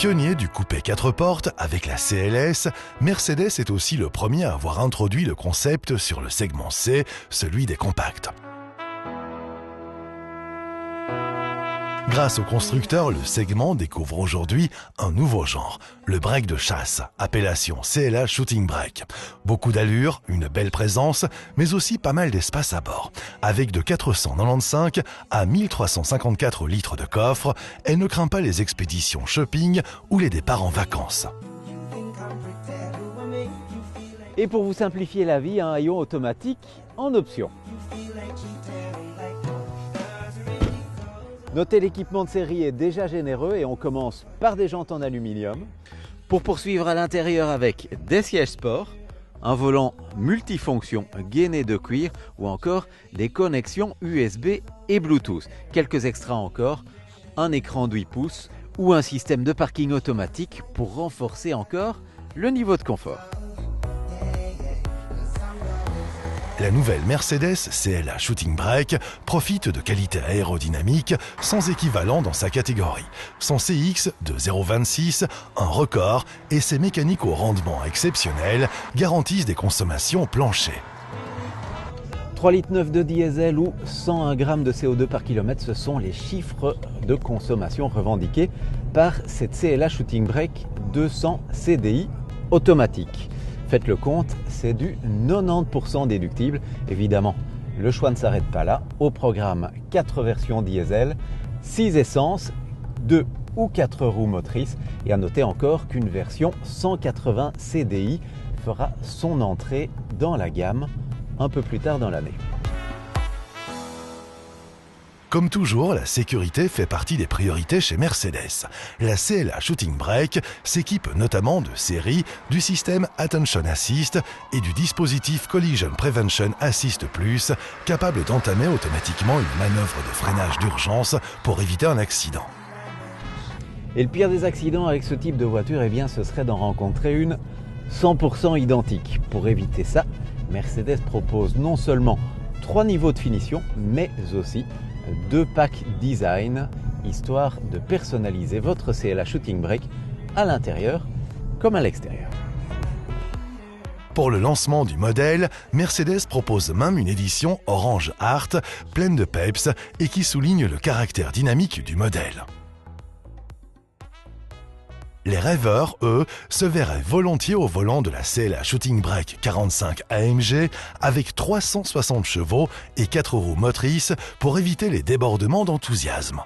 Pionnier du coupé 4 portes avec la CLS, Mercedes est aussi le premier à avoir introduit le concept sur le segment C, celui des compacts. Grâce au constructeur, le segment découvre aujourd'hui un nouveau genre, le break de chasse, appellation CLA Shooting Break. Beaucoup d'allure, une belle présence, mais aussi pas mal d'espace à bord. Avec de 495 à 1354 litres de coffre, elle ne craint pas les expéditions shopping ou les départs en vacances. Et pour vous simplifier la vie, un haillon automatique en option. Notez, l'équipement de série est déjà généreux et on commence par des jantes en aluminium. Pour poursuivre à l'intérieur avec des sièges sport, un volant multifonction gainé de cuir ou encore des connexions USB et Bluetooth. Quelques extras encore, un écran de 8 pouces ou un système de parking automatique pour renforcer encore le niveau de confort. La nouvelle Mercedes CLA Shooting Break profite de qualités aérodynamiques sans équivalent dans sa catégorie. Son CX de 0,26, un record, et ses mécaniques au rendement exceptionnel garantissent des consommations planchées. 3,9 litres de diesel ou 101 grammes de CO2 par kilomètre, ce sont les chiffres de consommation revendiqués par cette CLA Shooting Break 200 CDI automatique. Faites le compte, c'est du 90% déductible. Évidemment, le choix ne s'arrête pas là. Au programme, 4 versions diesel, 6 essences, 2 ou 4 roues motrices. Et à noter encore qu'une version 180 CDI fera son entrée dans la gamme un peu plus tard dans l'année. Comme toujours, la sécurité fait partie des priorités chez Mercedes. La CLA Shooting Break s'équipe notamment de série du système Attention Assist et du dispositif Collision Prevention Assist Plus, capable d'entamer automatiquement une manœuvre de freinage d'urgence pour éviter un accident. Et le pire des accidents avec ce type de voiture, eh bien, ce serait d'en rencontrer une 100% identique. Pour éviter ça, Mercedes propose non seulement 3 niveaux de finition, mais aussi 2 packs design, histoire de personnaliser votre CLA Shooting Break à l'intérieur comme à l'extérieur. Pour le lancement du modèle, Mercedes propose même une édition Orange Art, pleine de peps et qui souligne le caractère dynamique du modèle. Les rêveurs, eux, se verraient volontiers au volant de la CLA Shooting Break 45 AMG avec 360 chevaux et 4 roues motrices pour éviter les débordements d'enthousiasme.